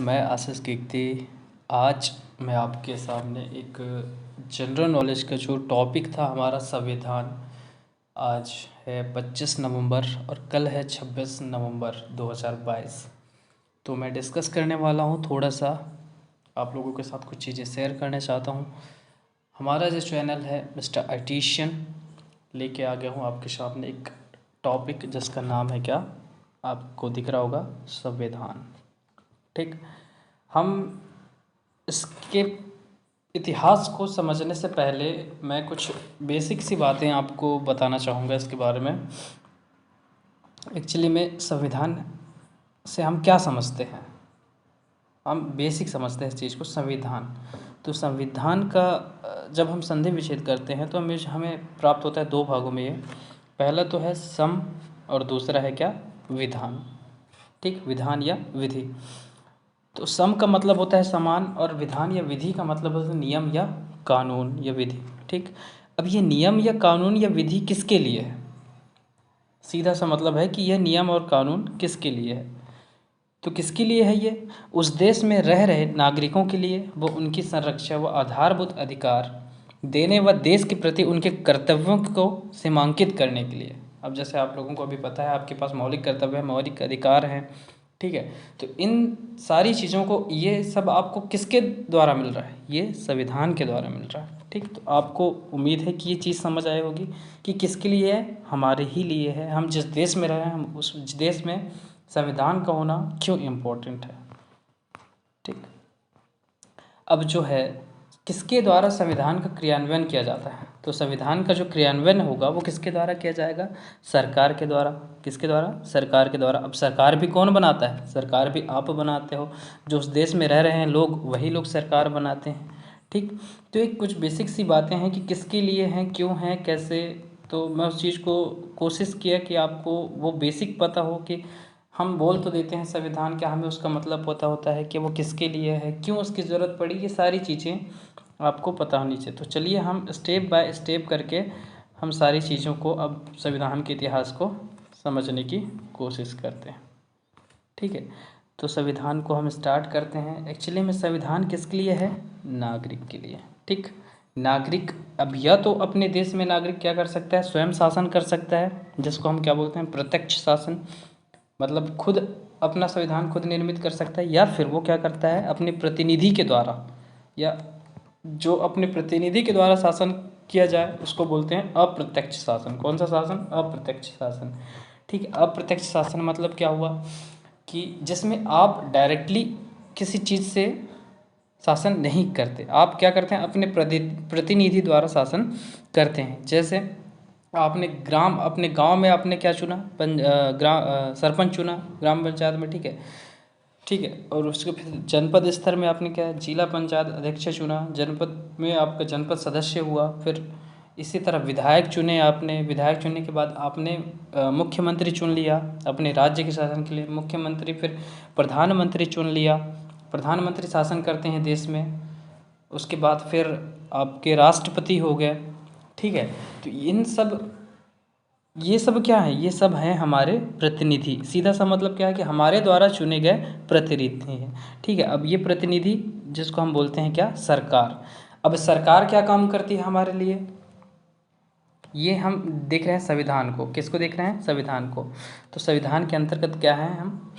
मैं आशीष कीर्ति। आज मैं आपके सामने एक जनरल नॉलेज का जो टॉपिक था हमारा संविधान। आज है 25 नवंबर और कल है 26 नवंबर 2022। तो मैं डिस्कस करने वाला हूँ, थोड़ा सा आप लोगों के साथ कुछ चीज़ें शेयर करना चाहता हूँ। हमारा जो चैनल है मिस्टर आर्टिशियन लेके आ गया हूँ आपके सामने एक टॉपिक जिसका नाम है क्या, आपको दिख रहा होगा, संविधान। ठीक, हम इसके इतिहास को समझने से पहले मैं कुछ बेसिक सी बातें आपको बताना चाहूँगा इसके बारे में। एक्चुअली में संविधान से हम क्या समझते हैं, हम बेसिक समझते हैं इस चीज़ को, संविधान। तो संविधान का जब हम संधि विच्छेद करते हैं तो हमें प्राप्त होता है दो भागों में। ये पहला तो है सम और दूसरा है क्या, विधान। ठीक, विधान या विधि। तो सम का मतलब होता है समान और विधान या विधि का मतलब होता है नियम या कानून या विधि। ठीक, अब ये नियम या कानून या विधि किसके लिए है, सीधा सा मतलब है कि यह नियम और कानून किसके लिए है। तो किसके लिए है ये, उस देश में रह रहे नागरिकों के लिए, वो उनकी संरक्षा व आधारभूत अधिकार देने व देश के प्रति उनके कर्तव्यों को सीमांकित करने के लिए। अब जैसे आप लोगों को अभी पता है आपके पास मौलिक कर्तव्य है, मौलिक अधिकार हैं। ठीक है, तो इन सारी चीज़ों को, ये सब आपको किसके द्वारा मिल रहा है, ये संविधान के द्वारा मिल रहा है। ठीक, तो आपको उम्मीद है कि ये चीज़ समझ आए होगी कि किसके लिए है, हमारे ही लिए है। हम जिस देश में रहे हैं, हम उस देश में संविधान का होना क्यों इम्पोर्टेंट है। ठीक, अब जो है किसके द्वारा संविधान का क्रियान्वयन किया जाता है, तो संविधान का जो क्रियान्वयन होगा वो किसके द्वारा किया जाएगा, सरकार के द्वारा। किसके द्वारा, सरकार के द्वारा। अब सरकार भी कौन बनाता है, सरकार भी आप बनाते हो, जो उस देश में रह रहे हैं लोग, वही लोग सरकार बनाते हैं। ठीक, तो एक कुछ बेसिक सी बातें हैं कि किसके लिए हैं, क्यों हैं, कैसे। तो मैं उस चीज़ को कोशिश किया कि आपको वो बेसिक पता हो कि हम बोल तो देते हैं संविधान, क्या हमें उसका मतलब पता होता है कि वो किसके लिए है, क्यों उसकी ज़रूरत पड़ी, ये सारी चीज़ें आपको पता होनी चाहिए। तो चलिए हम स्टेप बाय स्टेप करके हम सारी चीज़ों को, अब संविधान के इतिहास को समझने की कोशिश करते हैं। ठीक है, तो संविधान को हम स्टार्ट करते हैं। एक्चुअली में संविधान किसके लिए है, नागरिक के लिए। ठीक, नागरिक अब या तो अपने देश में नागरिक क्या कर सकता है, स्वयं शासन कर सकता है, जिसको हम क्या बोलते हैं, प्रत्यक्ष शासन। मतलब खुद अपना संविधान खुद निर्मित कर सकता है, या फिर वो क्या करता है, अपने प्रतिनिधि के द्वारा, या जो अपने प्रतिनिधि के द्वारा शासन किया जाए उसको बोलते हैं अप्रत्यक्ष शासन। कौन सा शासन, अप्रत्यक्ष शासन। ठीक है, अप्रत्यक्ष शासन मतलब क्या हुआ कि जिसमें आप डायरेक्टली किसी चीज़ से शासन नहीं करते, आप क्या करते हैं, अपने प्रतिनिधि द्वारा शासन करते हैं। जैसे आपने अपने गांव में आपने क्या चुना, सरपंच चुना ग्राम पंचायत में। ठीक है, ठीक है, और उसके फिर जनपद स्तर में आपने क्या, जिला पंचायत अध्यक्ष चुना, जनपद में आपका जनपद सदस्य हुआ। फिर इसी तरह विधायक चुने आपने, विधायक चुनने के बाद आपने मुख्यमंत्री चुन लिया अपने राज्य के शासन के लिए, मुख्यमंत्री। फिर प्रधानमंत्री चुन लिया, प्रधानमंत्री शासन करते हैं देश में। उसके बाद फिर आपके राष्ट्रपति हो गए। ठीक है, तो ये सब क्या है, ये सब हैं हमारे प्रतिनिधि। सीधा सा मतलब क्या है कि हमारे द्वारा चुने गए प्रतिनिधि हैं। ठीक है, अब ये प्रतिनिधि जिसको हम बोलते हैं क्या, सरकार। अब सरकार क्या काम करती है हमारे लिए, ये हम देख रहे हैं संविधान को। किसको देख रहे हैं, संविधान को। तो संविधान के अंतर्गत क्या है, हम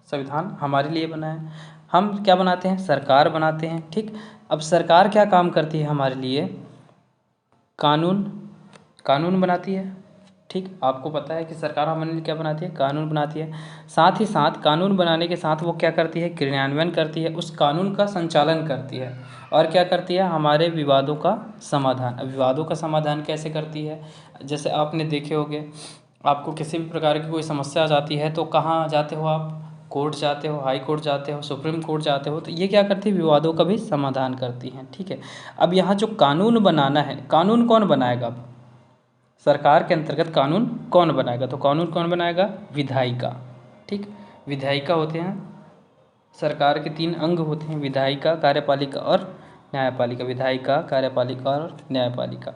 संविधान हमारे लिए बना है, हम क्या बनाते हैं, सरकार बनाते हैं। ठीक, अब सरकार क्या काम करती है हमारे लिए, कानून, कानून बनाती है। ठीक, आपको पता है कि सरकार हमारे लिए क्या बनाती है, कानून बनाती है। साथ ही साथ कानून बनाने के साथ वो क्या करती है, क्रियान्वयन करती है, उस कानून का संचालन करती है। और क्या करती है, हमारे विवादों का समाधान। अब विवादों का समाधान कैसे करती है, जैसे आपने देखे होंगे, आपको किसी भी प्रकार की कोई समस्या आ जाती है तो कहाँ जाते हो आप, कोर्ट जाते हो, हाई कोर्ट जाते हो, सुप्रीम कोर्ट जाते हो। तो ये क्या करती है, विवादों का भी समाधान करती हैं। ठीक है, अब यहाँ जो कानून बनाना है, कानून कौन बनाएगा, अब सरकार के अंतर्गत कानून कौन बनाएगा, तो कानून कौन बनाएगा, विधायिका। ठीक, विधायिका होते हैं, सरकार के 3 अंग होते हैं, विधायिका, कार्यपालिका और न्यायपालिका। विधायिका, कार्यपालिका और न्यायपालिका।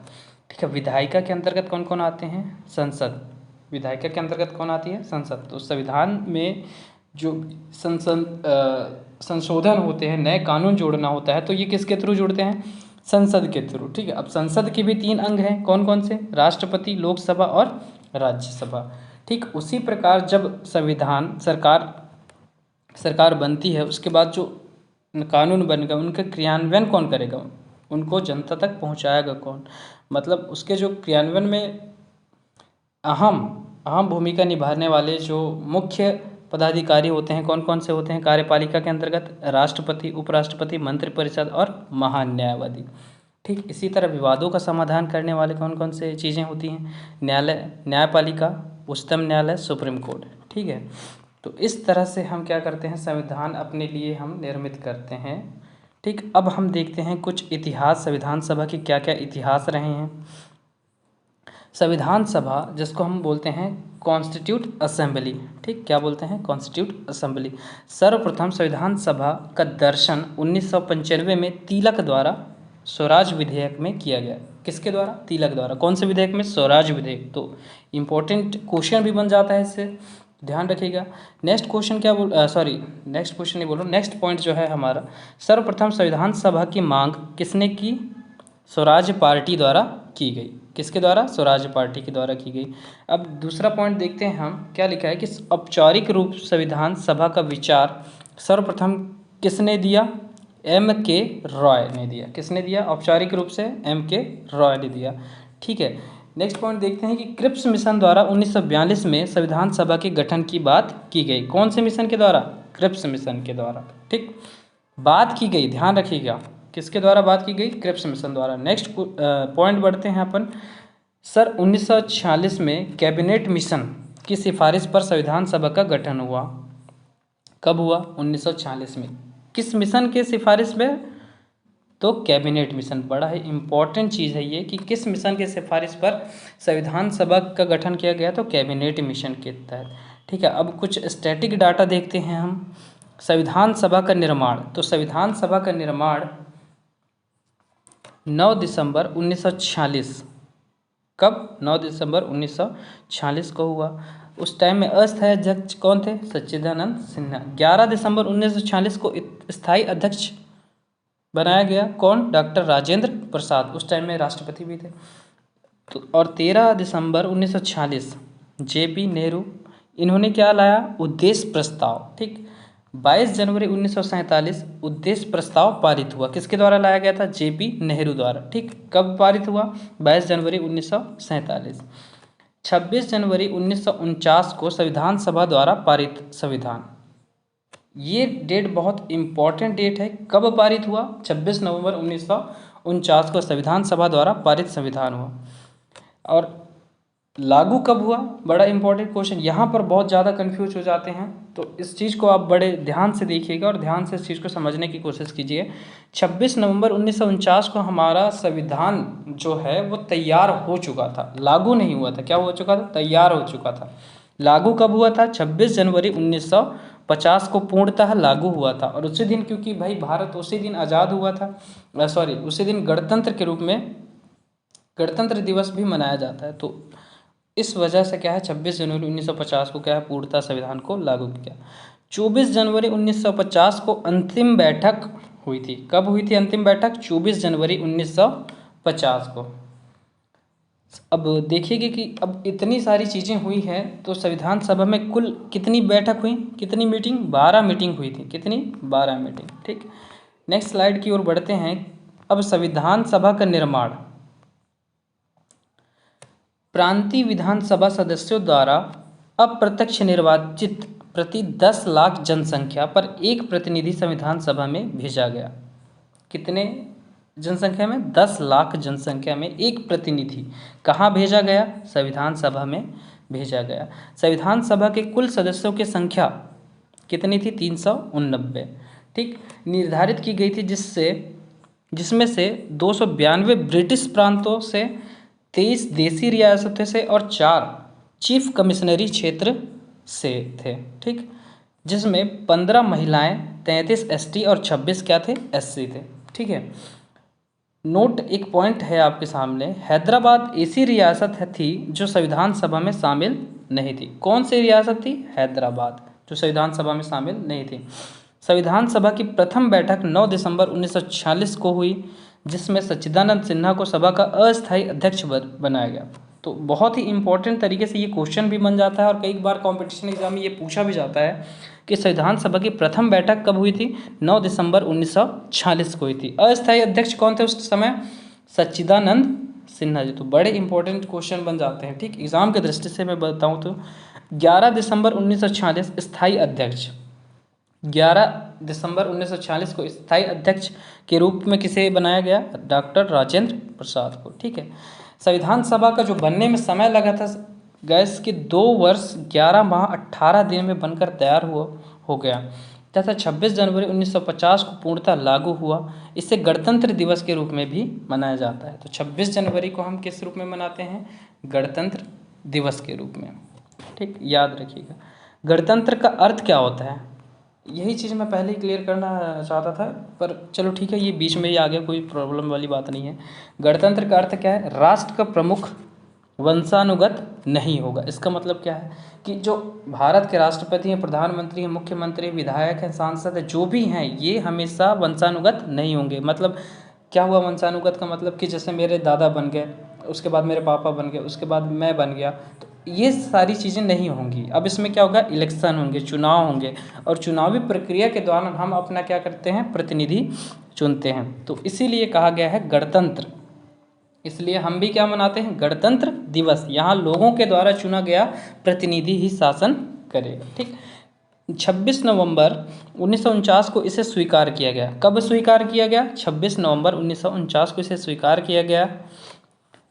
ठीक है, विधायिका के अंतर्गत कौन कौन आते हैं, संसद। विधायिका के अंतर्गत कौन आती है, संसद। तो संविधान में जो संशोधन होते हैं, नए कानून जोड़ना होता है, तो ये किसके थ्रू जुड़ते हैं? संसद के थ्रू। ठीक है, अब संसद के भी 3 अंग हैं, कौन कौन से? राष्ट्रपति, लोकसभा और राज्यसभा। ठीक, उसी प्रकार जब संविधान सरकार बनती है, उसके बाद जो कानून बनेगा उनका क्रियान्वयन कौन करेगा? उनको जनता तक पहुंचाएगा कौन? मतलब उसके जो क्रियान्वयन में अहम अहम भूमिका निभाने वाले जो मुख्य पदाधिकारी होते हैं, कौन कौन से होते हैं कार्यपालिका के अंतर्गत? राष्ट्रपति, उपराष्ट्रपति, मंत्रिपरिषद और महान्यायवादी। ठीक, इसी तरह विवादों का समाधान करने वाले कौन कौन से चीज़ें होती हैं? न्यायालय, न्यायपालिका, उच्चतम न्यायालय, सुप्रीम कोर्ट। ठीक है, तो इस तरह से हम क्या करते हैं? संविधान अपने लिए हम निर्मित करते हैं। ठीक, अब हम देखते हैं कुछ इतिहास, संविधान सभा के क्या क्या इतिहास रहे हैं। संविधान सभा जिसको हम बोलते हैं कॉन्स्टिट्यूट असेंबली। ठीक, क्या बोलते हैं? Constitute assembly. सर्वप्रथम संविधान सभा का दर्शन 1995 में तिलक द्वारा स्वराज विधेयक में किया गया। किसके द्वारा? तिलक द्वारा। कौन से विधेयक में? स्वराज विधेयक। तो इम्पोर्टेंट क्वेश्चन भी बन जाता है इससे, ध्यान रखिएगा। नेक्स्ट क्वेश्चन क्या नेक्स्ट क्वेश्चन नहीं बोल रहा हूँ, नेक्स्ट पॉइंट जो है हमारा, सर्वप्रथम संविधान सभा की मांग किसने की? स्वराज पार्टी द्वारा की गई। किसके द्वारा? स्वराज पार्टी के द्वारा की गई। अब दूसरा पॉइंट देखते हैं हम, क्या लिखा है कि औपचारिक रूप संविधान सभा का विचार सर्वप्रथम किसने दिया? M.K. रॉय ने दिया। किसने दिया? औपचारिक रूप से M.K. रॉय ने दिया। ठीक है, नेक्स्ट पॉइंट देखते हैं कि क्रिप्स मिशन द्वारा 1942 में संविधान सभा के गठन की बात की गई। कौन से मिशन के द्वारा? क्रिप्स मिशन के द्वारा। ठीक, बात की गई, ध्यान रखिएगा, किसके द्वारा बात की गई? क्रिप्स मिशन द्वारा। नेक्स्ट पॉइंट बढ़ते हैं अपन। सर 1946 में कैबिनेट मिशन की सिफारिश पर संविधान सभा का गठन हुआ। कब हुआ? 1946 में। किस मिशन के सिफारिश में? तो कैबिनेट मिशन। बड़ा ही इम्पॉर्टेंट चीज़ है ये कि किस मिशन के सिफारिश पर संविधान सभा का गठन किया गया? तो कैबिनेट मिशन के तहत। ठीक है, अब कुछ स्टैटिक डाटा देखते हैं हम। संविधान सभा का निर्माण, तो संविधान सभा का निर्माण 9 दिसंबर 1946। कब? 9 दिसंबर 1946 को हुआ। उस टाइम में अस्थायी अध्यक्ष कौन थे? सच्चिदानंद सिन्हा। 11 दिसंबर 1946 को स्थायी अध्यक्ष बनाया गया। कौन? डॉक्टर राजेंद्र प्रसाद, उस टाइम में राष्ट्रपति भी थे। तो और 13 दिसंबर 1946 JP नेहरू, इन्होंने क्या लाया? उद्देश्य प्रस्ताव। ठीक, 22 जनवरी 1947 उद्देश्य प्रस्ताव पारित हुआ। किसके द्वारा लाया गया था? JP नेहरू द्वारा। ठीक, कब पारित हुआ? 22 जनवरी 1947। 26 जनवरी 1949 को संविधान सभा द्वारा पारित संविधान। ये डेट बहुत इम्पॉर्टेंट डेट है। कब पारित हुआ? 26 नवंबर 1949 को संविधान सभा द्वारा पारित संविधान हुआ। और लागू कब हुआ? बड़ा इंपॉर्टेंट क्वेश्चन, यहाँ पर बहुत ज़्यादा कंफ्यूज हो जाते हैं, तो इस चीज़ को आप बड़े ध्यान से देखिएगा और ध्यान से इस चीज़ को समझने की कोशिश कीजिए। 26 नवंबर 1949 को हमारा संविधान जो है वो तैयार हो चुका था, लागू नहीं हुआ था। क्या हो चुका था? तैयार हो चुका था। लागू कब हुआ था? 26 जनवरी 1950 को पूर्णतः लागू हुआ था। और उसी दिन, क्योंकि भाई भारत उसी दिन आज़ाद हुआ था, उसी दिन गणतंत्र के रूप में गणतंत्र दिवस भी मनाया जाता है, तो इस वजह से क्या है 26 जनवरी 1950 को क्या है पूर्णतः संविधान को लागू किया। 24 जनवरी 1950 को अंतिम बैठक हुई थी। कब हुई थी अंतिम बैठक? 24 जनवरी 1950 को। अब देखिएगा कि अब इतनी सारी चीज़ें हुई हैं, तो संविधान सभा में कुल कितनी बैठक हुई, कितनी मीटिंग? 12 मीटिंग हुई थी। कितनी? 12 मीटिंग। ठीक, नेक्स्ट स्लाइड की ओर बढ़ते हैं। अब संविधान सभा का निर्माण प्रांतीय विधानसभा सदस्यों द्वारा अप्रत्यक्ष निर्वाचित प्रति 10 लाख जनसंख्या पर एक प्रतिनिधि संविधान सभा में भेजा गया। कितने जनसंख्या में? 10 लाख जनसंख्या में एक प्रतिनिधि कहाँ भेजा गया? संविधान सभा में भेजा गया। संविधान सभा के कुल सदस्यों की संख्या कितनी थी? 389। ठीक, निर्धारित की गई थी जिसमें से 292 ब्रिटिश प्रांतों से, 23 देसी रियासतों से और 4 चीफ कमिश्नरी क्षेत्र से थे। ठीक, जिसमें 15 महिलाएं, 33 ST और 26 क्या थे? SC थे। ठीक है, नोट एक पॉइंट है आपके सामने, हैदराबाद ऐसी रियासत थी जो संविधान सभा में शामिल नहीं थी। कौन सी रियासत थी? हैदराबाद। जो संविधान सभा में शामिल नहीं थी। संविधान सभा की प्रथम बैठक 9 दिसंबर 1946 को हुई, जिसमें सच्चिदानंद सिन्हा को सभा का अस्थायी अध्यक्ष बनाया गया। तो बहुत ही इंपॉर्टेंट तरीके से ये क्वेश्चन भी बन जाता है और कई बार कंपटीशन एग्जाम में ये पूछा भी जाता है कि संविधान सभा की प्रथम बैठक कब हुई थी? 9 दिसंबर 1946 को हुई थी। अस्थायी अध्यक्ष कौन थे उस समय? सच्चिदानंद सिन्हा जी। तो बड़े इंपॉर्टेंट क्वेश्चन बन जाते हैं, ठीक। एग्जाम की दृष्टि से मैं बताऊं तो 11 दिसंबर 1946 स्थायी अध्यक्ष, 11 दिसंबर 1946 को स्थायी अध्यक्ष के रूप में किसे बनाया गया? डॉक्टर राजेंद्र प्रसाद को, ठीक है। संविधान सभा का जो बनने में समय लगा था गैस के 2 वर्ष 11 माह 18 दिन में बनकर तैयार हो गया तथा 26 जनवरी 1950 को पूर्णतः लागू हुआ। इसे गणतंत्र दिवस के रूप में भी मनाया जाता है। तो 26 जनवरी को हम किस रूप में मनाते हैं? गणतंत्र दिवस के रूप में, ठीक, याद रखिएगा। गणतंत्र का अर्थ क्या होता है? यही चीज़ मैं पहले ही क्लियर करना चाहता था, पर चलो ठीक है, ये बीच में ही आ गया, कोई प्रॉब्लम वाली बात नहीं है। गणतंत्र का अर्थ क्या है? राष्ट्र का प्रमुख वंशानुगत नहीं होगा। इसका मतलब क्या है कि जो भारत के राष्ट्रपति हैं, प्रधानमंत्री हैं, मुख्यमंत्री, विधायक हैं, सांसद हैं, जो भी हैं, ये हमेशा वंशानुगत नहीं होंगे। मतलब क्या हुआ वंशानुगत का मतलब? कि जैसे मेरे दादा बन गए, उसके बाद मेरे पापा बन गए, उसके बाद मैं बन गया, तो ये सारी चीज़ें नहीं होंगी। अब इसमें क्या होगा? इलेक्शन होंगे, चुनाव होंगे, और चुनावी प्रक्रिया के दौरान हम अपना क्या करते हैं? प्रतिनिधि चुनते हैं। तो इसीलिए कहा गया है गणतंत्र। इसलिए हम भी क्या मनाते हैं? गणतंत्र दिवस। यहाँ लोगों के द्वारा चुना गया प्रतिनिधि ही शासन करेगा, ठीक। 26 नवंबर 1949 को इसे स्वीकार किया गया। कब स्वीकार किया गया? 26 नवंबर 1949 को इसे स्वीकार किया गया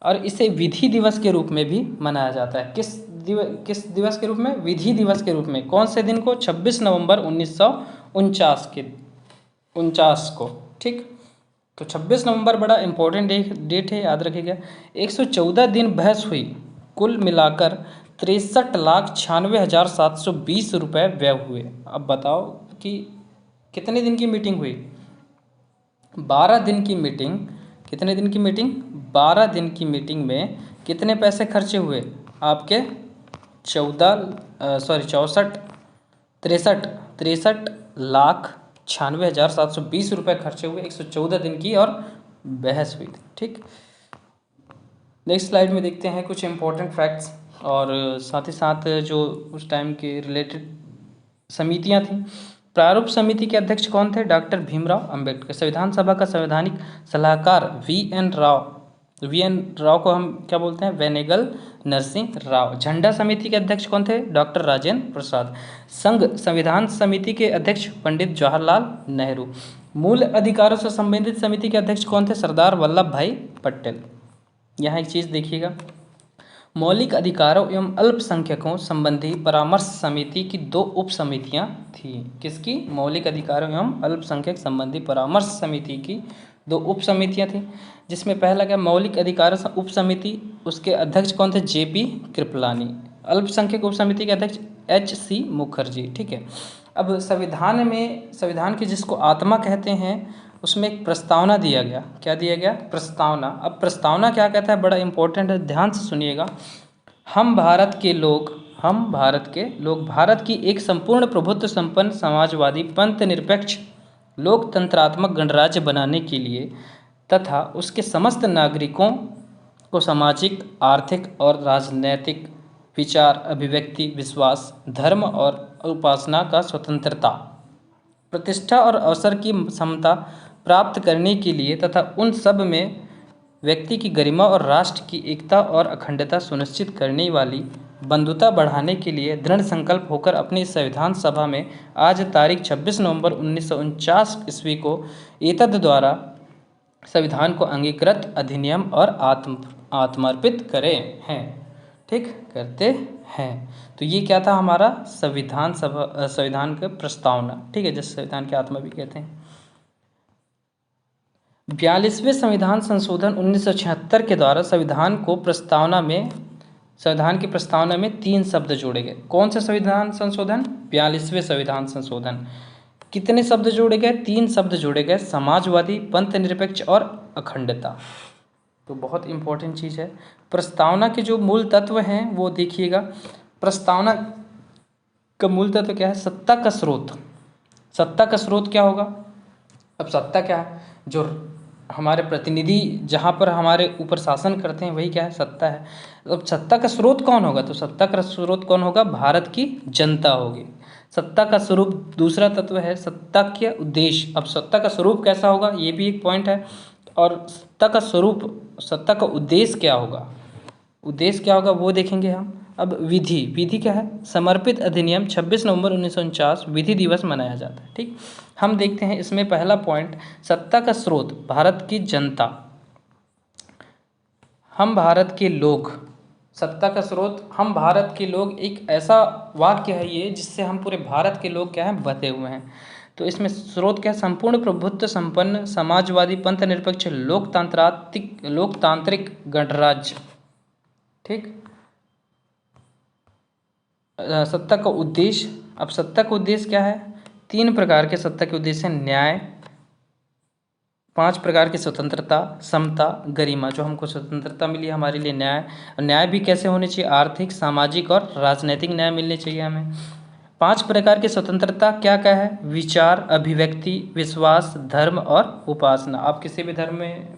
और इसे विधि दिवस के रूप में भी मनाया जाता है। किस दिवस के रूप में? विधि दिवस के रूप में। कौन से दिन को? 26 नवंबर 1949 को, ठीक। तो 26 नवंबर बड़ा इंपॉर्टेंट डेट है, याद रखिएगा। 114 दिन बहस हुई, कुल मिलाकर 63,96,720 रुपये व्यय हुए। अब बताओ कि कितने दिन की मीटिंग हुई? 12 दिन की मीटिंग। कितने दिन की मीटिंग? 12 दिन की मीटिंग में कितने पैसे खर्चे हुए? आपके 63,96,720 रुपये खर्चे हुए। 114 दिन की और बहस हुई थी, ठीक। नेक्स्ट स्लाइड में देखते हैं कुछ इंपॉर्टेंट फैक्ट्स और साथ ही साथ जो उस टाइम के रिलेटेड समितियां थीं। प्रारूप समिति के अध्यक्ष कौन थे? डॉक्टर भीमराव अंबेडकर। संविधान सभा का संवैधानिक सलाहकार वी एन राव को हम क्या बोलते हैं? वेनेगल नरसिंह राव। झंडा समिति के अध्यक्ष कौन थे? डॉक्टर राजेंद्र प्रसाद। संघ संविधान समिति के अध्यक्ष पंडित जवाहरलाल नेहरू। मूल अधिकारों से संबंधित समिति के अध्यक्ष कौन थे? सरदार वल्लभ भाई पटेल। यहाँ एक चीज़ देखिएगा, मौलिक अधिकारों एवं अल्पसंख्यकों संबंधी परामर्श समिति की 2 उप समितियाँ थीं। किसकी? मौलिक अधिकारों एवं अल्पसंख्यक संबंधी परामर्श समिति की 2 उप समितियाँ थीं, जिसमें पहला क्या? मौलिक अधिकारों उप समिति, उसके अध्यक्ष कौन थे? JP कृपलानी। अल्पसंख्यक उप समिति के अध्यक्ष HC मुखर्जी, ठीक है। अब संविधान की जिसको आत्मा कहते हैं, उसमें एक प्रस्तावना दिया गया। क्या दिया गया? प्रस्तावना। अब प्रस्तावना क्या कहता है? बड़ा इंपॉर्टेंट है, ध्यान से सुनिएगा। हम भारत के लोग भारत की एक संपूर्ण प्रभुत्व संपन्न समाजवादी पंथ निरपेक्ष लोकतंत्रात्मक गणराज्य बनाने के लिए तथा उसके समस्त नागरिकों को सामाजिक, आर्थिक और राजनैतिक विचार, अभिव्यक्ति, विश्वास, धर्म और उपासना का स्वतंत्रता, प्रतिष्ठा और अवसर की समता प्राप्त करने के लिए तथा उन सब में व्यक्ति की गरिमा और राष्ट्र की एकता और अखंडता सुनिश्चित करने वाली बंधुता बढ़ाने के लिए दृढ़ संकल्प होकर अपनी संविधान सभा में आज तारीख 26 नवंबर 1949 ईस्वी को एतद द्वारा संविधान को अंगीकृत अधिनियम और आत्मर्पित करे हैं, ठीक, करते हैं। तो ये क्या था? हमारा संविधान का प्रस्तावना, ठीक है, जिस संविधान की आत्मा भी कहते हैं। 42वें संविधान संशोधन 1976 के द्वारा संविधान की प्रस्तावना में 3 शब्द जोड़े गए। कौन सा संविधान संशोधन? 42वें संविधान संशोधन। कितने शब्द जोड़े गए? 3 शब्द जोड़े गए, समाजवादी, पंथ निरपेक्ष और अखंडता। तो बहुत इंपॉर्टेंट चीज़ है। प्रस्तावना के जो मूल तत्व हैं वो देखिएगा। प्रस्तावना का मूल तत्व क्या है? सत्ता का स्रोत। सत्ता का स्रोत क्या होगा? अब सत्ता क्या है? जो हमारे प्रतिनिधि जहाँ पर हमारे ऊपर शासन करते हैं वही क्या है? सत्ता है। अब सत्ता का स्रोत कौन होगा? तो सत्ता का स्रोत कौन होगा? भारत की जनता होगी। सत्ता का स्वरूप दूसरा तत्व है सत्ता के उद्देश्य। अब सत्ता का स्वरूप कैसा होगा ये भी एक पॉइंट है। और सत्ता का स्वरूप, सत्ता का उद्देश्य क्या होगा, उद्देश्य क्या होगा वो देखेंगे हम। अब विधि, विधि क्या है? समर्पित अधिनियम 26 नवंबर 1949 विधि दिवस मनाया जाता है। ठीक, हम देखते हैं इसमें पहला पॉइंट, सत्ता का स्रोत भारत की जनता, हम भारत के लोग। सत्ता का स्रोत हम भारत के लोग, एक ऐसा वाक्य है ये जिससे हम पूरे भारत के लोग क्या हैं? बते हुए हैं। तो इसमें स्रोत क्या है? संपूर्ण प्रभुत्व संपन्न समाजवादी पंथ निरपेक्ष लोकतांत्रिक गणराज्य। ठीक, सत्ता का उद्देश्य। अब सत्ता का उद्देश्य क्या है? 3 प्रकार के सत्ता के उद्देश्य हैं। न्याय, 5 प्रकार की स्वतंत्रता, समता, गरिमा। जो हमको स्वतंत्रता मिली हमारे लिए न्याय, न्याय भी कैसे होने चाहिए? आर्थिक, सामाजिक और राजनीतिक न्याय मिलने चाहिए हमें। 5 प्रकार की स्वतंत्रता क्या क्या है? विचार, अभिव्यक्ति, विश्वास, धर्म और उपासना। आप किसी भी धर्म में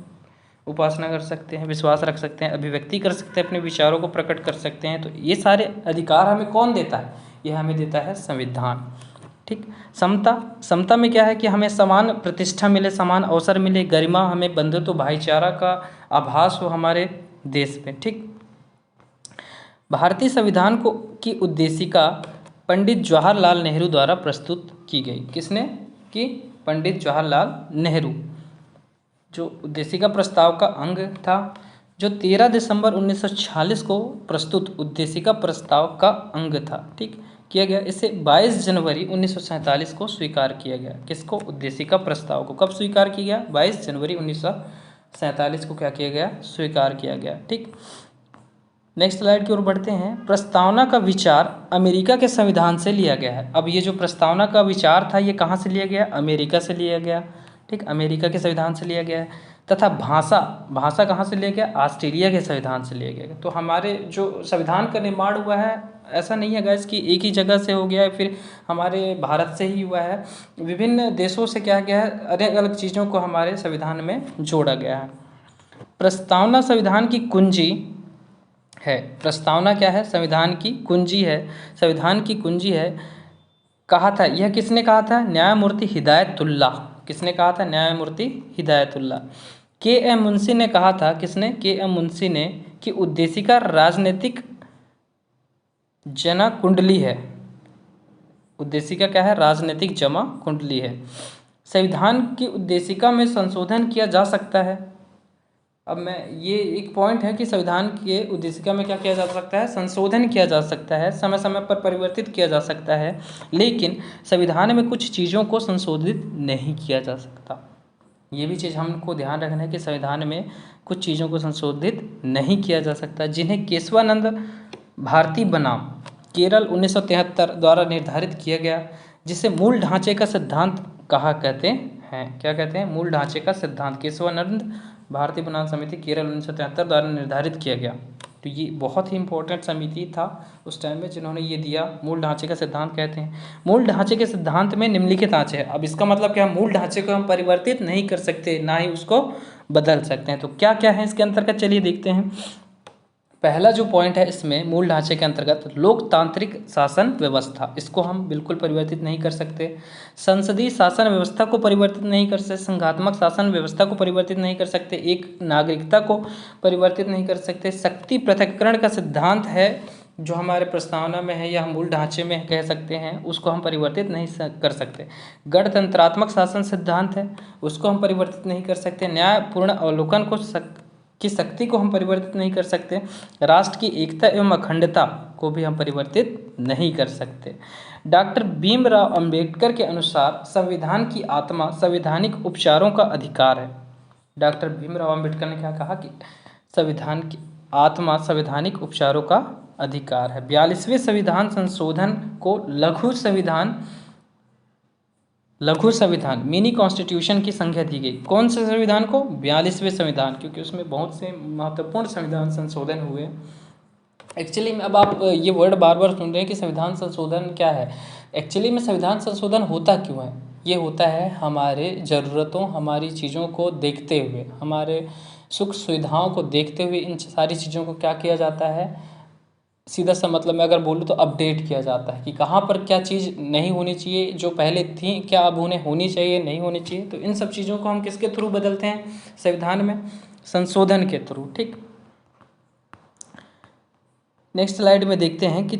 उपासना कर सकते हैं, विश्वास रख सकते हैं, अभिव्यक्ति कर सकते हैं, अपने विचारों को प्रकट कर सकते हैं। तो ये सारे अधिकार हमें कौन देता है? ये हमें देता है संविधान। ठीक, समता, समता में क्या है कि हमें समान प्रतिष्ठा मिले, समान अवसर मिले, गरिमा, हमें बंधुत्व भाईचारा का आभास हो हमारे देश में। ठीक, भारतीय संविधान को की उद्देशिका पंडित जवाहरलाल नेहरू द्वारा प्रस्तुत की गई। किसने की? पंडित जवाहरलाल नेहरू। जो उद्देशिका प्रस्ताव का अंग था, जो 13 दिसंबर 1946 को प्रस्तुत उद्देशिका प्रस्ताव का अंग था। ठीक, किया गया। इसे 22 जनवरी 1947 को स्वीकार किया गया। किसको? उद्देशिका प्रस्ताव को। कब स्वीकार किया गया? 22 जनवरी 1947 को क्या किया गया? स्वीकार किया गया। ठीक, नेक्स्ट स्लाइड की ओर बढ़ते हैं। प्रस्तावना का विचार अमेरिका के संविधान से लिया गया है। अब ये जो प्रस्तावना का विचार था ये कहाँ से लिया गया? अमेरिका से लिया गया। ठीक, अमेरिका के संविधान से लिया गया है। तथा भाषा, भाषा कहाँ से लिया गया? ऑस्ट्रेलिया के संविधान से लिया गया। तो हमारे जो संविधान का निर्माण हुआ है, ऐसा नहीं है गाइस कि एक ही जगह से हो गया है, फिर हमारे भारत से ही हुआ है। विभिन्न देशों से क्या गया है? अलग अलग चीज़ों को हमारे संविधान में जोड़ा गया है। प्रस्तावना संविधान की कुंजी है। प्रस्तावना क्या है? संविधान की कुंजी है। संविधान की कुंजी है। कहा था, यह किसने कहा था? न्यायमूर्ति हिदायतुल्लाह। किसने कहा था? न्यायमूर्ति हिदायतुल्लाह। के एम मुंशी ने कहा था। किसने? के एम मुंशी ने, कि उद्देशिका राजनीतिक जना कुंडली है। उद्देशिका क्या है? राजनीतिक जमा कुंडली है। संविधान की उद्देशिका में संशोधन किया जा सकता है। अब मैं, ये एक पॉइंट है कि संविधान के उद्देशिका में क्या किया जा सकता है? संशोधन किया जा सकता है, समय समय पर परिवर्तित किया जा सकता है, लेकिन संविधान में कुछ चीज़ों को संशोधित नहीं किया जा सकता। ये भी चीज़ हमको ध्यान रखना है कि संविधान में कुछ चीज़ों को संशोधित नहीं किया जा सकता, जिन्हें केशवानंद भारती बनाम केरल 1973 द्वारा निर्धारित किया गया, जिसे मूल ढांचे का सिद्धांत कहा कहते हैं। क्या कहते हैं? मूल ढांचे का सिद्धांत। केशवानंद भारतीय बनाम समिति केरल 1973 द्वारा निर्धारित किया गया। तो ये बहुत ही इंपॉर्टेंट समिति था उस टाइम में, जिन्होंने ये दिया। मूल ढांचे का सिद्धांत कहते हैं। मूल ढांचे के सिद्धांत में निम्नलिखित ढांचे हैं। अब इसका मतलब क्या? मूल ढांचे को हम परिवर्तित नहीं कर सकते, ना ही उसको बदल सकते हैं। तो क्या क्या है इसके अंतर्गत? चलिए देखते हैं। पहला जो पॉइंट है इसमें मूल ढांचे के अंतर्गत, लोकतांत्रिक शासन व्यवस्था, इसको हम बिल्कुल परिवर्तित नहीं कर सकते। संसदीय शासन व्यवस्था को परिवर्तित नहीं कर सकते। संघात्मक शासन व्यवस्था को परिवर्तित नहीं कर सकते। एक नागरिकता को परिवर्तित नहीं कर सकते। शक्ति पृथक्करण का सिद्धांत है जो हमारे प्रस्तावना में है या हम मूल ढांचे में कह सकते हैं, उसको हम परिवर्तित नहीं कर सकते। गणतंत्रात्मक शासन सिद्धांत है, उसको हम परिवर्तित नहीं कर सकते। न्यायपूर्ण अवलोकन की शक्ति को हम परिवर्तित नहीं कर सकते। राष्ट्र की एकता एवं अखंडता को भी हम परिवर्तित नहीं कर सकते। डॉक्टर भीमराव अंबेडकर के अनुसार संविधान की आत्मा संवैधानिक उपचारों का अधिकार है। डॉक्टर भीमराव अंबेडकर ने क्या कहा? कि संविधान की आत्मा संवैधानिक उपचारों का अधिकार है। 42वें संविधान संशोधन को लघु संविधान मिनी कॉन्स्टिट्यूशन की संज्ञा दी गई। कौन से संविधान को? 42वें संविधान, क्योंकि उसमें बहुत से महत्वपूर्ण संविधान संशोधन हुए। एक्चुअली में अब आप ये वर्ड बार बार सुन रहे हैं कि संविधान संशोधन क्या है। एक्चुअली में संविधान संशोधन होता क्यों है? ये होता है हमारे ज़रूरतों, हमारी चीज़ों को देखते हुए, हमारे सुख सुविधाओं को देखते हुए इन सारी चीज़ों को क्या किया जाता है, सीधा सा मतलब मैं अगर बोलूँ तो अपडेट किया जाता है कि कहाँ पर क्या चीज़ नहीं होनी चाहिए, जो पहले थी क्या अब उन्हें होनी चाहिए, नहीं होनी चाहिए। तो इन सब चीज़ों को हम किसके थ्रू बदलते हैं? संविधान में संशोधन के थ्रू। ठीक, नेक्स्ट स्लाइड में देखते हैं कि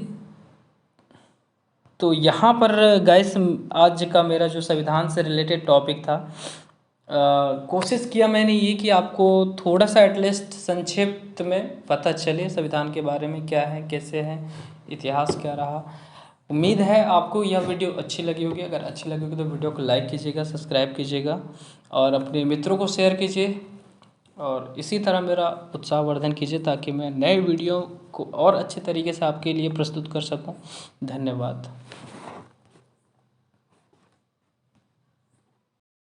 तो यहाँ पर गाइस आज का मेरा जो संविधान से रिलेटेड टॉपिक था, कोशिश किया मैंने ये कि आपको थोड़ा सा एटलीस्ट संक्षिप्त में पता चले संविधान के बारे में क्या है, कैसे है, इतिहास क्या रहा। उम्मीद है आपको यह वीडियो अच्छी लगी होगी। अगर अच्छी लगी होगी तो वीडियो को लाइक कीजिएगा, सब्सक्राइब कीजिएगा और अपने मित्रों को शेयर कीजिए और इसी तरह मेरा उत्साहवर्धन कीजिए ताकि मैं नए वीडियो को और अच्छे तरीके से आपके लिए प्रस्तुत कर सकूं। धन्यवाद।